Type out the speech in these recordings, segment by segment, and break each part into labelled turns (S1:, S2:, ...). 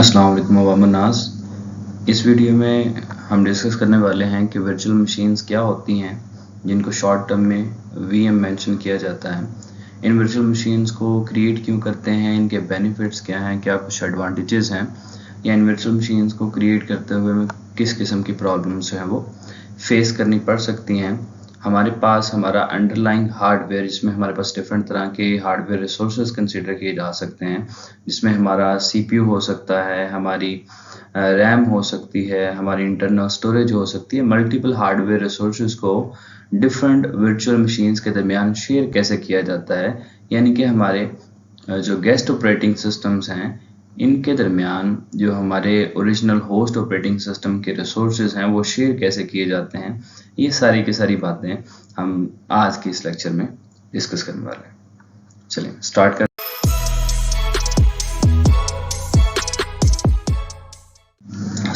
S1: अस्सलाम वालेकुम अवामन्नास। इस वीडियो में हम डिस्कस करने वाले हैं कि वर्चुअल मशीन्स क्या होती हैं जिनको शॉर्ट टर्म में वीएम मेंशन किया जाता है। इन वर्चुअल मशीन्स को क्रिएट क्यों करते हैं, इनके बेनिफिट्स क्या हैं, क्या कुछ एडवांटेजेस हैं, या इन वर्चुअल मशीन्स को क्रिएट करते हुए हमें किस किस्म की प्रॉब्लम्स हैं वो फेस करनी पड़ सकती हैं। हमारे पास हमारा अंडरलाइंग हार्डवेयर, जिसमें हमारे पास डिफरेंट तरह के हार्डवेयर रिसोर्सेज कंसीडर किए जा सकते हैं, जिसमें हमारा सीपीयू हो सकता है, हमारी रैम हो सकती है, हमारी इंटरनल स्टोरेज हो सकती है। मल्टीपल हार्डवेयर रिसोर्सेज को डिफरेंट वर्चुअल मशीन्स के दरमियान शेयर कैसे किया जाता है, यानी कि हमारे जो गेस्ट ऑपरेटिंग सिस्टम्स हैं इनके दरमियान जो हमारे ओरिजिनल होस्ट ऑपरेटिंग सिस्टम के रिसोर्सेज हैं वो शेयर कैसे किए जाते हैं। ये सारी की सारी बातें हम आज के इस लेक्चर में डिस्कस करने वाले हैं। चलिए स्टार्ट कर।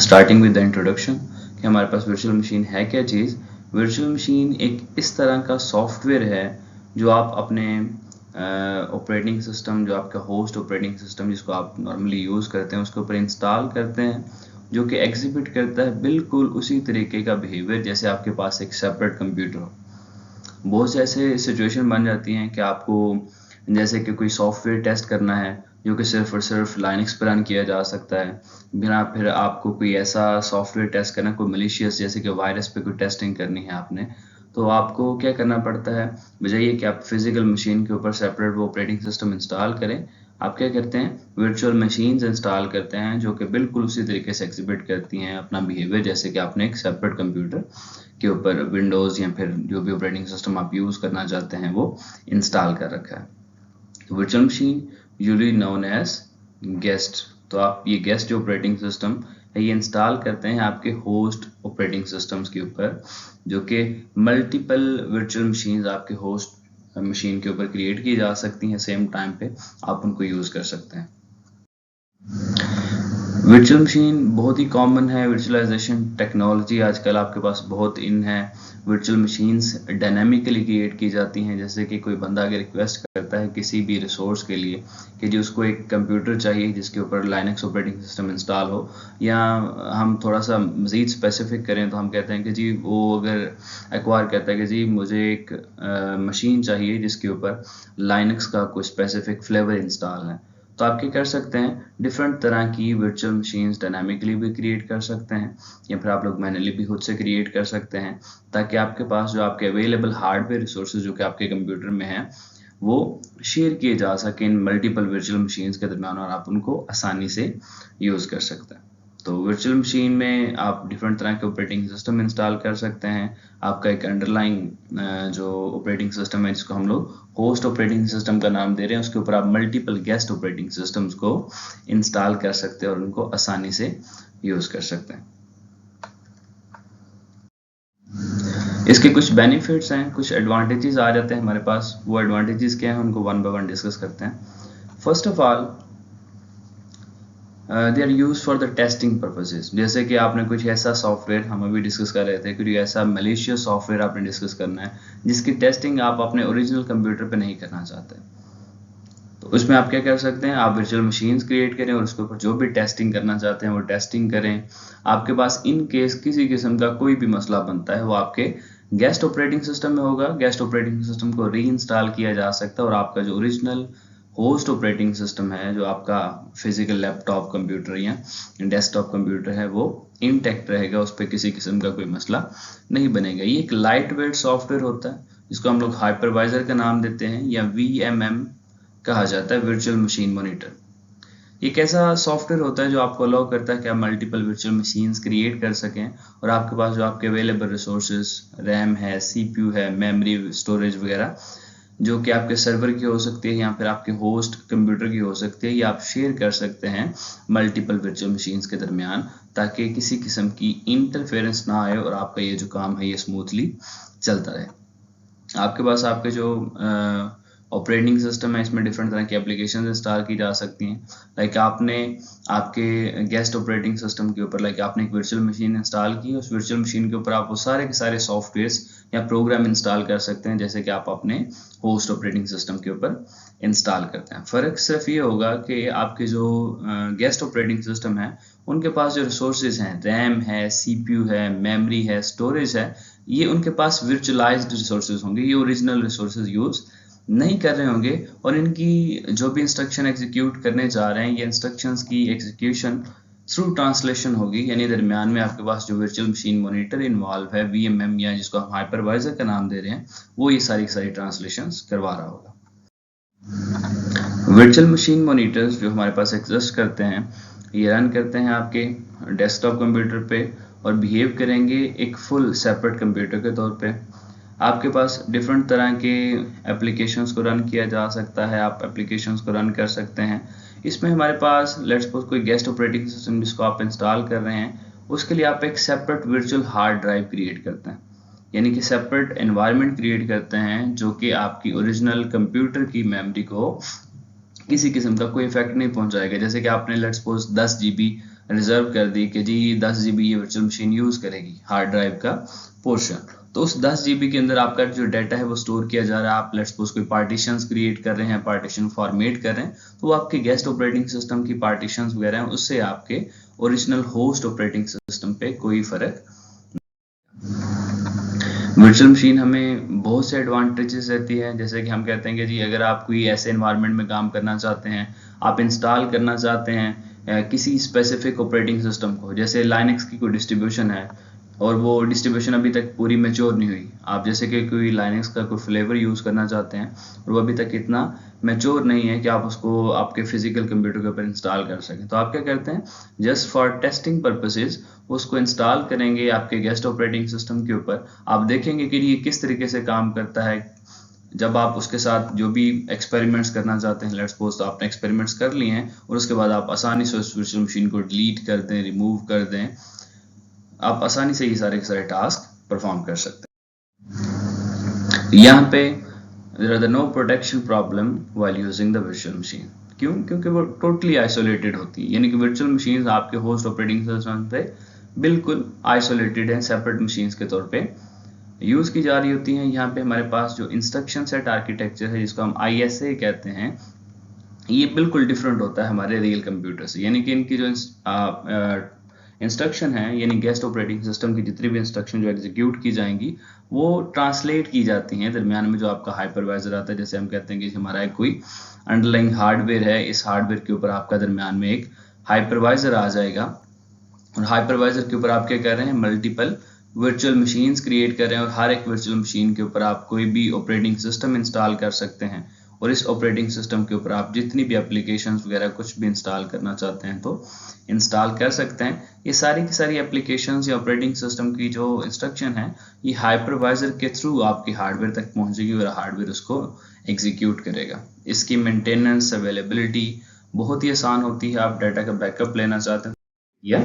S1: स्टार्टिंग विद द इंट्रोडक्शन कि हमारे पास वर्चुअल मशीन है क्या चीज़। वर्चुअल मशीन एक इस तरह का सॉफ्टवेयर है जो आप अपने ऑपरेटिंग सिस्टम, जो आपका होस्ट ऑपरेटिंग सिस्टम जिसको आप नॉर्मली यूज़ करते हैं, उसके ऊपर इंस्टॉल करते हैं, जो कि एग्जिबिट करता है बिल्कुल उसी तरीके का बिहेवियर जैसे आपके पास एक सेपरेट कंप्यूटर हो। बहुत से ऐसे सिचुएशन बन जाती हैं कि आपको जैसे कि कोई सॉफ्टवेयर टेस्ट करना है जो कि सिर्फ और सिर्फ लाइनक्स पर रन किया जा सकता है, बिना फिर आपको कोई ऐसा सॉफ्टवेयर टेस्ट करना, कोई मलिशियस जैसे कि वायरस पे कोई टेस्टिंग करनी है आपने, तो आपको क्या करना पड़ता है, बजाय ये कि आप फिजिकल मशीन के ऊपर सेपरेट वो ऑपरेटिंग सिस्टम इंस्टॉल करें, आप क्या करते हैं, वर्चुअल मशीन्स इंस्टॉल करते हैं जो कि बिल्कुल उसी तरीके से एग्जिबिट करती हैं अपना बिहेवियर जैसे कि आपने एक सेपरेट कंप्यूटर के ऊपर विंडोज़ या फिर जो भी ऑपरेटिंग सिस्टम आप यूज़ करना चाहते हैं वो इंस्टॉल कर रखा है। तो virtual machine usually known as guest, तो आप ये गेस्ट जो ऑपरेटिंग सिस्टम है ये इंस्टॉल करते हैं आपके होस्ट ऑपरेटिंग सिस्टम्स के ऊपर, जो कि मल्टीपल वर्चुअल मशीन्स आपके होस्ट मशीन के ऊपर क्रिएट की जा सकती हैं, सेम टाइम पे आप उनको यूज़ कर सकते हैं। वर्चुअल मशीन बहुत ही कॉमन है। वर्चुअलाइजेशन टेक्नोलॉजी आजकल आपके पास बहुत इन है। वर्चुअल मशीन्स डायनामिकली क्रिएट की जाती हैं, जैसे कि कोई बंदा अगर रिक्वेस्ट करता है किसी भी रिसोर्स के लिए कि जी उसको एक कंप्यूटर चाहिए जिसके ऊपर लाइनक्स ऑपरेटिंग सिस्टम इंस्टॉल हो, या हम थोड़ा सा मज़ीद स्पेसिफिक करें तो हम कहते हैं कि जी वो अगर एक्वायर कहता है कि जी मुझे एक मशीन चाहिए जिसके ऊपर लाइनक्स का कोई स्पेसिफिक फ्लेवर इंस्टॉल है, तो आप क्या कर सकते हैं, डिफरेंट तरह की वर्चुअल मशीन्स डायनामिकली भी क्रिएट कर सकते हैं या फिर आप लोग मैनुअली भी खुद से क्रिएट कर सकते हैं, ताकि आपके पास जो आपके अवेलेबल हार्डवेयर रिसोर्सेज जो कि आपके कंप्यूटर में हैं वो शेयर किए जा सकें इन मल्टीपल वर्चुअल मशीन्स के दरमियान और आप उनको आसानी से यूज़ कर सकते हैं। तो वर्चुअल मशीन में आप डिफरेंट तरह के ऑपरेटिंग सिस्टम इंस्टॉल कर सकते हैं। आपका एक अंडरलाइंग जो ऑपरेटिंग सिस्टम है जिसको हम लोग होस्ट ऑपरेटिंग सिस्टम का नाम दे रहे हैं, उसके ऊपर आप मल्टीपल गेस्ट ऑपरेटिंग सिस्टम्स को इंस्टॉल कर सकते हैं और उनको आसानी से यूज़ कर सकते हैं। इसके कुछ बेनिफिट्स हैं, कुछ एडवांटेजेस आ जाते हैं हमारे पास। वो एडवांटेजेस क्या हैं उनको वन बाय वन डिस्कस करते हैं। First of all they are use for the testing purposes. जैसे कि आपने कुछ ऐसा सॉफ्टवेयर, हम अभी डिस्कस कर रहे थे, कुछ ऐसा मलिशियस सॉफ्टवेयर आपने डिस्कस करना है जिसकी टेस्टिंग आप अपने ओरिजिनल कंप्यूटर पे नहीं करना चाहते, तो उसमें आप क्या कर सकते हैं, आप वर्चुअल मशीन्स क्रिएट करें और उसके ऊपर जो भी टेस्टिंग करना चाहते हैं वो टेस्टिंग करें। आपके पास इन केस किसी किस्म का कोई भी मसला बनता है वो आपके गेस्ट ऑपरेटिंग सिस्टम में होगा, गेस्ट ऑपरेटिंग सिस्टम को री इंस्टॉल किया जा सकता है और आपका जो ओरिजिनल होस्ट ऑपरेटिंग सिस्टम है, जो आपका फिजिकल लैपटॉप कंप्यूटर या डेस्कटॉप कंप्यूटर है, वो इंटैक्ट रहेगा, उस पर किसी किस्म का कोई मसला नहीं बनेगा। ये एक लाइट वेट सॉफ्टवेयर होता है जिसको हम लोग हाइपरवाइजर का नाम देते हैं या VMM कहा जाता है, वर्चुअल मशीन मॉनिटर। एक ऐसा सॉफ्टवेयर होता है जो आपको अलाउ करता है कि आप मल्टीपल वर्चुअल मशीन्स क्रिएट कर सकें और आपके पास जो आपके अवेलेबल रिसोर्सेज, रैम है, CPU है, मेमोरी स्टोरेज वगैरह, जो कि आपके सर्वर की हो सकती है या फिर आपके होस्ट कंप्यूटर की हो सकती है, ये आप शेयर कर सकते हैं मल्टीपल वर्चुअल मशीन्स के दरमियान, ताकि किसी किस्म की इंटरफेरेंस ना आए और आपका ये जो काम है ये स्मूथली चलता रहे। आपके पास आपके जो ऑपरेटिंग सिस्टम है इसमें डिफरेंट तरह की एप्लीकेशन इंस्टॉल की जा सकती हैं। लाइक आपने आपके गेस्ट ऑपरेटिंग सिस्टम के ऊपर आपने एक वर्चुअल मशीन इंस्टॉल की, उस वर्चुअल मशीन के ऊपर आप वो सारे के सारे सॉफ्टवेयर्स या प्रोग्राम इंस्टॉल कर सकते हैं, जैसे कि आप अपने होस्ट ऑपरेटिंग सिस्टम के ऊपर इंस्टॉल करते हैं। फ़र्क सिर्फ ये होगा कि आपके जो गेस्ट ऑपरेटिंग सिस्टम है उनके पास जो रिसोर्सेज हैं, रैम है, सीपीयू है, मेमोरी है, स्टोरेज है, ये उनके पास वर्चुअलाइज्ड रिसोर्सेज होंगे, ये ओरिजिनल रिसोर्सेज यूज़ नहीं कर रहे होंगे। और इनकी जो भी इंस्ट्रक्शन एग्जीक्यूट करने जा रहे हैं, ये इंस्ट्रक्शंस की एग्जीक्यूशन थ्रू ट्रांसलेशन होगी, यानी दरमियान में आपके पास जो वर्चुअल मशीन मॉनिटर इन्वॉल्व है, वीएमएम या जिसको हम हाइपरवाइजर का नाम दे रहे हैं, वो ये सारी ट्रांसलेशंस करवा रहा होगा। वर्चुअल मशीन मॉनिटर्स जो हमारे पास एग्जिस्ट करते हैं, ये रन करते हैं आपके डेस्कटॉप कंप्यूटर पे और बिहेव करेंगे एक फुल सेपरेट कंप्यूटर के तौर पे। आपके पास डिफरेंट तरह के एप्लीकेशंस को रन किया जा सकता है, आप एप्लीकेशंस को रन कर सकते हैं। इसमें हमारे पास लेट्स सपोज कोई गेस्ट ऑपरेटिंग सिस्टम जिसको आप इंस्टॉल कर रहे हैं, उसके लिए आप एक separate virtual hard drive create करते हैं, यानी कि सेपरेट एनवायरनमेंट क्रिएट करते हैं जो कि आपकी ओरिजिनल कंप्यूटर की मेमोरी को किसी किस्म का कोई इफेक्ट नहीं पहुंचाएगा। जैसे कि आपने लेट्स सपोज 10 GB रिजर्व कर दी कि जी 10 GB ये वर्चुअल मशीन यूज करेगी, हार्ड ड्राइव का पोर्शन, तो उस 10 GB के अंदर आपका जो डाटा है वो स्टोर किया जा रहा है। आप लेट्स सपोज कोई पार्टीशंस क्रिएट कर रहे हैं, पार्टीशन फॉर्मेट कर रहे हैं, तो वो आपके गेस्ट ऑपरेटिंग सिस्टम की पार्टीशंस वगैरह हैं, उससे आपके ओरिजिनल होस्ट ऑपरेटिंग सिस्टम पे कोई फर्क। वर्चुअल मशीन हमें बहुत से एडवांटेजेस देती है, जैसे कि हम कहते हैं कि जी अगर आप कोई ऐसे एनवायरनमेंट में काम करना चाहते हैं, आप इंस्टॉल करना चाहते हैं किसी स्पेसिफिक ऑपरेटिंग सिस्टम को, जैसे लाइनक्स की कोई डिस्ट्रीब्यूशन है और वो डिस्ट्रीब्यूशन अभी तक पूरी मैच्योर नहीं हुई, आप जैसे कि कोई लाइनक्स का कोई फ्लेवर यूज़ करना चाहते हैं और वो अभी तक इतना मैच्योर नहीं है कि आप उसको आपके फिजिकल कंप्यूटर के ऊपर इंस्टॉल कर सकें, तो आप क्या करते हैं, जस्ट फॉर टेस्टिंग पर्पसेस उसको इंस्टॉल करेंगे आपके गेस्ट ऑपरेटिंग सिस्टम के ऊपर। आप देखेंगे कि ये किस तरीके से काम करता है। जब आप उसके साथ जो भी एक्सपेरिमेंट्स करना चाहते हैं, लेट्स सपोज तो आपने एक्सपेरिमेंट्स कर लिए हैं और उसके बाद आप आसानी से उस वर्चुअल मशीन को डिलीट कर दें, रिमूव कर दें, आप आसानी से ये सारे के सारे टास्क परफॉर्म कर सकते हैं। यहाँ पे there are no protection problem while using the virtual machine। क्यों? क्योंकि वो टोटली आइसोलेटेड होती है, यानी कि वर्चुअल मशीन आपके होस्ट ऑपरेटिंग सिस्टम पे बिल्कुल आइसोलेटेड है, सेपरेट मशीन्स के तौर पे यूज की जा रही होती हैं। यहाँ पे हमारे पास जो इंस्ट्रक्शन सेट आर्किटेक्चर है जिसको हम ISA कहते हैं, ये बिल्कुल डिफरेंट होता है हमारे रियल कंप्यूटर से, यानी कि इनकी जो इंस्ट्रक्शन है, यानी गेस्ट ऑपरेटिंग सिस्टम की जितनी भी इंस्ट्रक्शन जो एग्जीक्यूट की जाएंगी वो ट्रांसलेट की जाती हैं दरमियान में जो आपका हाइपरवाइजर आता है। जैसे हम कहते हैं कि हमारा एक कोई अंडरलाइंग हार्डवेयर है, इस हार्डवेयर के ऊपर आपका दरमियान में एक हाइपरवाइजर आ जाएगा और हाइपरवाइजर के ऊपर आप क्या कर रहे हैं, मल्टीपल वर्चुअल मशीन्स क्रिएट कर रहे हैं और हर एक वर्चुअल मशीन के ऊपर आप कोई भी ऑपरेटिंग सिस्टम इंस्टॉल कर सकते हैं और इस ऑपरेटिंग सिस्टम के ऊपर आप जितनी भी एप्लीकेशंस वगैरह कुछ भी इंस्टॉल करना चाहते हैं तो इंस्टॉल कर सकते हैं। ये सारी की सारी एप्लीकेशंस या ऑपरेटिंग सिस्टम की जो इंस्ट्रक्शन है ये हाइपरवाइजर के थ्रू आपकी हार्डवेयर तक पहुंचेगी और हार्डवेयर उसको एग्जीक्यूट करेगा। इसकी मेंटेनेंस, अवेलेबिलिटी बहुत ही आसान होती है। आप डाटा का बैकअप लेना चाहते हैं या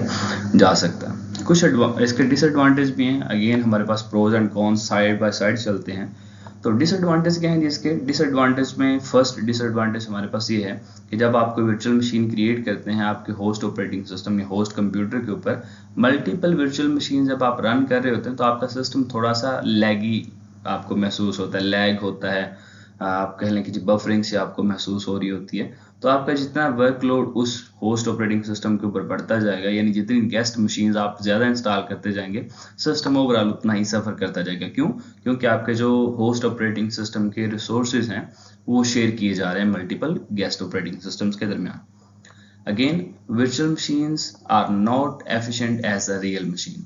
S1: जा सकता है। कुछ इसके डिसएडवांटेज भी हैं। अगेन हमारे पास pros and cons side by side चलते हैं। तो डिसएडवांटेज क्या है जिसके, डिसएडवांटेज में फर्स्ट डिसएडवांटेज हमारे पास ये है कि जब आप कोई वर्चुअल मशीन क्रिएट करते हैं आपके होस्ट ऑपरेटिंग सिस्टम या होस्ट कंप्यूटर के ऊपर, मल्टीपल वर्चुअल मशीन जब आप रन कर रहे होते हैं तो आपका सिस्टम थोड़ा सा लैगी आपको महसूस होता है, लैग होता है, आप कह लें कि बफरिंग से आपको महसूस हो रही होती है। तो आपका जितना वर्कलोड उस होस्ट ऑपरेटिंग सिस्टम के ऊपर बढ़ता जाएगा, यानी जितनी गेस्ट मशीन्स आप ज़्यादा इंस्टॉल करते जाएंगे, सिस्टम ओवरऑल उतना ही सफ़र करता जाएगा। क्यों? क्योंकि आपके जो होस्ट ऑपरेटिंग सिस्टम के रिसोर्सेज हैं वो शेयर किए जा रहे हैं मल्टीपल गेस्ट ऑपरेटिंग सिस्टम्स के दरमियान। Again virtual machines are not efficient as a real machine.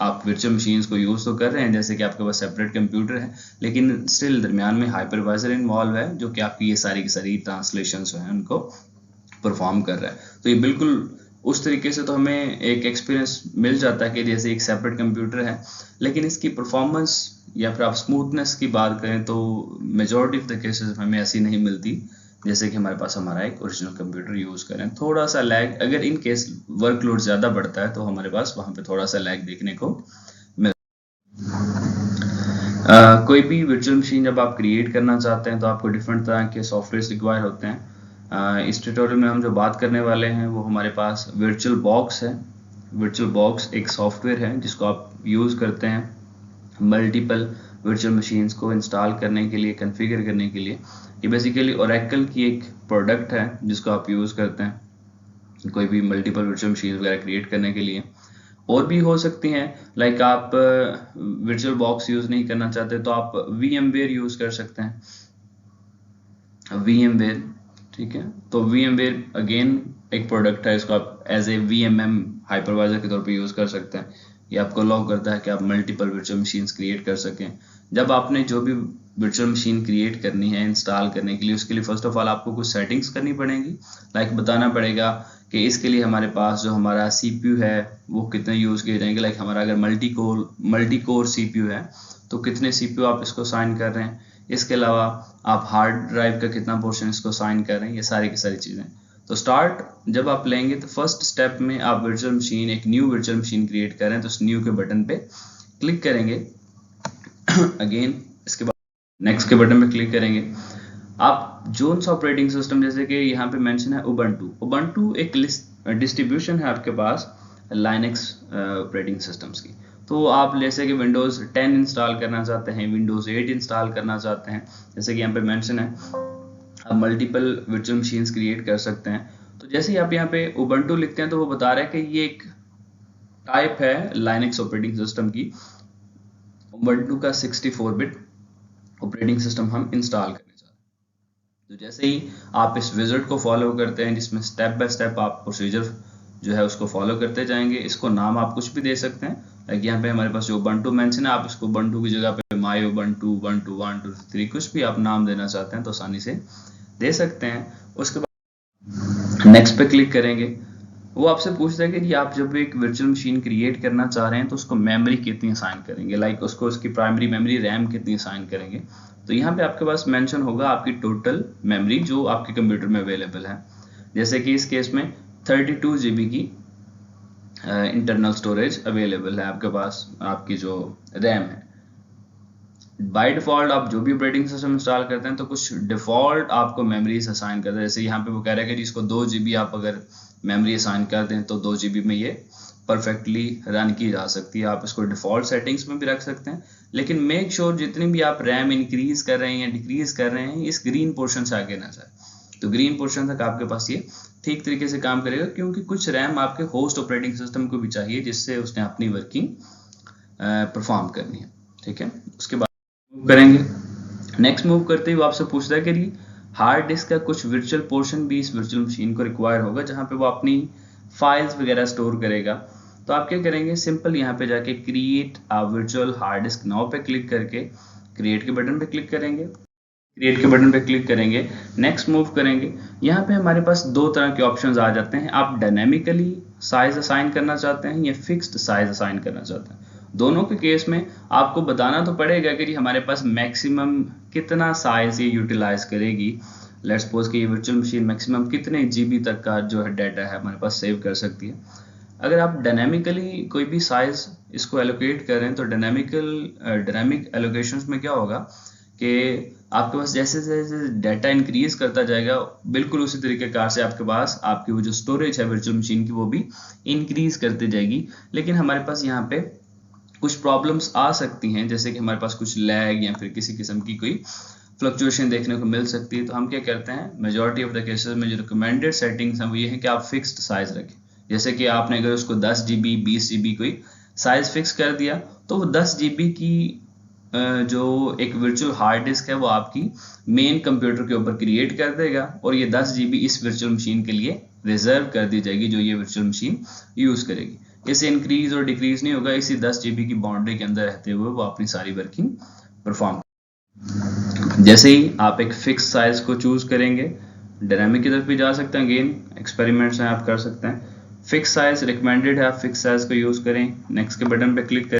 S1: आप वर्चुअल मशीन्स को यूज़ तो कर रहे हैं, जैसे कि आपके पास सेपरेट कंप्यूटर है, लेकिन स्टिल दरमियान में हाइपरवाइजर इन्वॉल्व है जो कि आपकी ये सारी की सारी ट्रांसलेशंस हैं उनको परफॉर्म कर रहा है। तो ये बिल्कुल उस तरीके से तो हमें एक एक्सपीरियंस मिल जाता है कि जैसे एक सेपरेट कंप्यूटर है, लेकिन इसकी परफॉर्मेंस या फिर आप स्मूथनेस की बात करें तो मेजॉरिटी ऑफ द केसेस हमें ऐसी नहीं मिलती जैसे कि हमारे पास हमारा एक ओरिजिनल कंप्यूटर यूज़ करें। थोड़ा सा लैग, अगर इन केस वर्कलोड ज़्यादा बढ़ता है तो हमारे पास वहाँ पे थोड़ा सा लैग देखने को कोई भी वर्चुअल मशीन जब आप क्रिएट करना चाहते हैं तो आपको डिफरेंट तरह के सॉफ्टवेयर रिक्वायर होते हैं। इस ट्यूटोरियल में हम जो बात करने वाले हैं वो हमारे पास वर्चुअल बॉक्स है। वर्चुअल बॉक्स एक सॉफ्टवेयर है जिसको आप यूज़ करते हैं मल्टीपल वर्चुअल मशीन्स को इंस्टॉल करने के लिए, कॉन्फ़िगर करने के लिए। ये बेसिकली ओरेकल की एक प्रोडक्ट है जिसको आप यूज़ करते हैं कोई भी मल्टीपल वर्चुअल मशीन वगैरह क्रिएट करने के लिए। और भी हो सकती हैं, लाइक आप वर्चुअल बॉक्स यूज़ नहीं करना चाहते तो आप VMware यूज़ कर सकते हैं, VMware, ठीक है। तो VMware अगेन एक प्रोडक्ट है, इसको आप एज ए VMM हाइपरवाइजर के तौर पे यूज़ कर सकते हैं। ये आपको अलाउ करता है कि आप मल्टीपल वर्चुअल मशीन्स क्रिएट कर सकें। जब आपने जो भी वर्चुअल मशीन क्रिएट करनी है इंस्टॉल करने के लिए, उसके लिए फर्स्ट ऑफ ऑल आपको कुछ सेटिंग्स करनी पड़ेंगी, लाइक बताना पड़ेगा कि इसके लिए हमारे पास जो हमारा CPU है वो कितने यूज़ किए जाएंगे। लाइक हमारा अगर मल्टी कोर CPU है तो कितने CPU आप इसको साइन कर रहे हैं। इसके अलावा आप हार्ड ड्राइव का कितना पोर्शन इसको साइन कर रहे हैं, ये सारी की सारी चीज़ें। तो स्टार्ट जब आप लेंगे तो फर्स्ट स्टेप में आप वर्चुअल मशीन, एक न्यू वर्चुअल मशीन क्रिएट कर रहे हैं तो उस न्यू के बटन पे क्लिक करेंगे। अगेन इसके बाद नेक्स्ट के बटन पे क्लिक करेंगे। आप जोन सा ऑपरेटिंग सिस्टम, जैसे कि यहाँ पे मेंशन है उबंटू एक डिस्ट्रीब्यूशन है आपके पास लाइनक्स ऑपरेटिंग सिस्टम्स की। तो आप जैसे कि विंडोज़ 10 इंस्टॉल करना चाहते हैं, विंडोज़ 8 इंस्टॉल करना चाहते हैं, जैसे कि यहाँ पे मेंशन है, आप मल्टीपल वर्चुअल मशीन्स क्रिएट कर सकते हैं। तो जैसे ही आप यहाँ पे उबंटू लिखते हैं तो वो बता रहा है कि ये एक टाइप है लाइनक्स ऑपरेटिंग सिस्टम की। उबंटू का 64 बिट ऑपरेटिंग सिस्टम हम इंस्टॉल करने चाहते हैं। तो जैसे ही आप इस विज़िट को फॉलो करते हैं, जिसमें स्टेप बाय स्टेप आप प्रोसीजर जो है उसको फॉलो करते जाएंगे। इसको नाम आप कुछ भी दे सकते हैं, लाइक यहाँ पे हमारे पास जो उबंटू मेंशन है, आप इसको उबंटू की जगह पे माई उबंटू 1 2 1 2 3 कुछ भी आप नाम देना चाहते हैं तो आसानी से दे सकते हैं। उसके बाद नेक्स्ट पे क्लिक करेंगे। वो आपसे पूछता है कि जी आप जब एक वर्चुअल मशीन क्रिएट करना चाह रहे हैं तो उसको मेमोरी कितनी असाइन करेंगे, लाइक उसको उसकी प्राइमरी मेमोरी रैम कितनी असाइन करेंगे। तो यहाँ पे आपके पास मेंशन होगा आपकी टोटल मेमोरी जो आपके कंप्यूटर में अवेलेबल है। जैसे कि इस केस में 32 GB की इंटरनल स्टोरेज अवेलेबल है आपके पास, आपकी जो रैम है। बाय डिफॉल्ट आप जो भी ऑपरेटिंग सिस्टम इंस्टॉल करते हैं तो कुछ डिफॉल्ट आपको मेमोरीज असाइन करता है। जैसे यहाँ पे वो कह रहा है कि जिसको 2 GB आप अगर मेमोरी असाइन कर दें तो 2 GB में ये परफेक्टली रन की जा सकती है। आप इसको डिफॉल्ट सेटिंग्स में भी रख सकते हैं, लेकिन मेक श्योर जितनी भी आप रैम इंक्रीज कर रहे हैं या डिक्रीज कर रहे हैं इस ग्रीन पोर्शन से आगे ना जाए। तो ग्रीन पोर्शन तक आपके पास ये ठीक तरीके से काम करेगा, क्योंकि कुछ रैम आपके होस्ट ऑपरेटिंग सिस्टम को भी चाहिए जिससे उसने अपनी वर्किंग परफॉर्म करनी है, ठीक है। उसके बाद मूव करेंगे। नेक्स्ट मूव करते ही वो आपसे पूछता है कि हार्ड डिस्क का कुछ वर्चुअल पोर्शन भी इस वर्चुअल मशीन को रिक्वायर होगा जहां पे वो अपनी फाइल्स वगैरह स्टोर करेगा। तो आप क्या करेंगे, सिंपल यहाँ पे जाके create a virtual hard disk now पे क्लिक करके क्रिएट के बटन पे क्लिक करेंगे। क्रिएट के बटन पे क्लिक करेंगे, नेक्स्ट मूव करेंगे। यहाँ पे हमारे पास दो तरह के ऑप्शंस आ जाते हैं, आप डायनेमिकली साइज असाइन करना चाहते हैं या फिक्स्ड साइज असाइन करना चाहते हैं। दोनों के केस में आपको बताना तो पड़ेगा कि हमारे पास मैक्सिमम कितना साइज ये यूटिलाइज करेगी। लेट्स सपोज कि ये वर्चुअल मशीन मैक्सिमम कितने GB तक का जो है डाटा है हमारे पास सेव कर सकती है। अगर आप डायनेमिकली कोई भी साइज इसको एलोकेट करें तो डायनेमिक एलोकेशंस में क्या होगा कि आपके पास जैसे जैसे डाटा इंक्रीज करता जाएगा बिल्कुल उसी तरीके कार से आपके पास आपकी वो जो स्टोरेज है वर्चुअल मशीन की वो भी इंक्रीज करती जाएगी। लेकिन हमारे पास यहाँ पे कुछ प्रॉब्लम्स आ सकती हैं, जैसे कि हमारे पास कुछ लैग या फिर किसी किस्म की कोई फ्लक्चुएशन देखने को मिल सकती है। तो हम क्या करते हैं, मेजॉरिटी ऑफ द केसेस में जो रिकमेंडेड सेटिंग्स हैं वो ये है कि आप फिक्स्ड साइज रखें। जैसे कि आपने अगर उसको 10 GB 20 GB कोई साइज फिक्स कर दिया तो वो 10 GB की जो एक वर्चुअल हार्ड डिस्क है वो आपकी मेन कंप्यूटर के ऊपर क्रिएट कर देगा और ये 10 GB इस वर्चुअल मशीन के लिए रिजर्व कर दी जाएगी जो ये वर्चुअल मशीन यूज करेगी। इसे इंक्रीज और डिक्रीज नहीं होगा, इसी 10 GB की बाउंड्री के अंदर रहते हुए वो अपनी सारी वर्किंग परफॉर्म। जैसे ही आप एक फिक्स साइज को चूज करेंगे, डायनामिक की तरफ भी जा सकते हैं, अगेन एक्सपेरिमेंट्स हैं आप कर सकते हैं। फिक्स साइज रिकमेंडेड है, आप फिक्स साइज को यूज करें। नेक्स्ट के बटन पे क्लिक करें,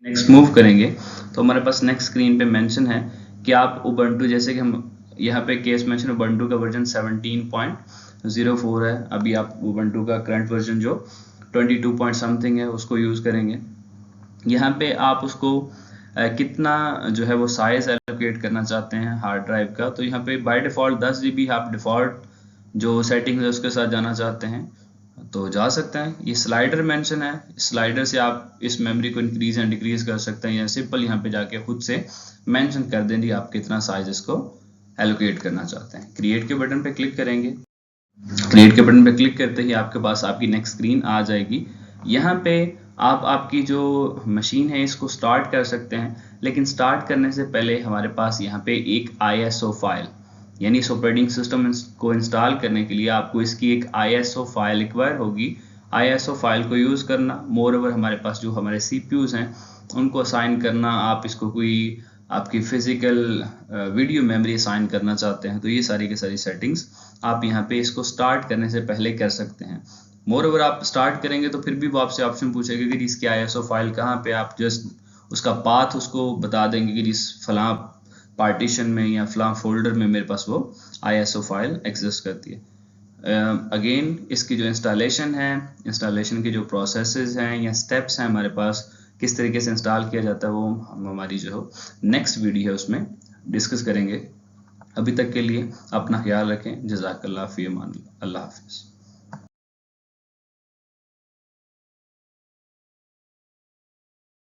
S1: नेक्स्ट मूव करेंगे तो हमारे पास नेक्स्ट स्क्रीन पे मेंशन है कि आप उबंटू, जैसे कि हम यहाँ पे केस मेंशन उबंटू का वर्जन 17.04 है। अभी आप उबंटू का करंट वर्जन जो 22 पॉइंट समथिंग है उसको यूज करेंगे। यहाँ पे आप उसको कितना जो है वो साइज एलोकेट करना चाहते हैं हार्ड ड्राइव का। तो यहाँ पे बाय डिफॉल्ट 10 GB आप डिफॉल्ट जो सेटिंग है उसके साथ जाना चाहते हैं तो जा सकते हैं। ये स्लाइडर मेंशन है, स्लाइडर से आप इस मेमोरी को इंक्रीज एंड डिक्रीज कर सकते हैं, या सिंपल यहाँ पे जाके खुद से मेंशन कर दें जी आप कितना साइज इसको एलोकेट करना चाहते हैं। क्रिएट के बटन पे क्लिक करेंगे। क्रिएट के बटन पे क्लिक करते ही आपके पास आपकी नेक्स्ट स्क्रीन आ जाएगी। यहाँ पे आप आपकी जो मशीन है इसको स्टार्ट कर सकते हैं, लेकिन स्टार्ट करने से पहले हमारे पास यहाँ पे एक ISO फाइल, यानी इस ऑपरेटिंग सिस्टम को इंस्टॉल करने के लिए आपको इसकी एक ISO फाइल रिक्वायर होगी। ISO फाइल को यूज़ करना, मोर ओवर हमारे पास जो हमारे CPUs हैं उनको असाइन करना, आप इसको कोई आपकी फिजिकल वीडियो मेमोरी असाइन करना चाहते हैं तो ये सारी की सारी सेटिंग्स आप यहाँ पे इसको स्टार्ट करने से पहले कर सकते हैं। मोर ओवर आप स्टार्ट करेंगे तो फिर भी वो आपसे ऑप्शन पूछेगा कि इसकी ISO फाइल कहाँ पे, आप जस्ट उसका पाथ उसको बता देंगे कि इस फलां पार्टीशन में या फलां फोल्डर में मेरे पास वो ISO फाइल एग्जिस्ट करती है। अगेन इसकी जो इंस्टॉलेशन है, इंस्टॉलेशन के जो प्रोसेसेस हैं या स्टेप्स हैं हमारे पास, किस तरीके से इंस्टॉल किया जाता है, वो हम हमारी जो नेक्स्ट वीडियो है उसमें डिस्कस करेंगे। अभी तक के लिए अपना ख्याल रखें। जज़ाकल्लाह फ़ी अमान अल्लाह हाफ़िज़।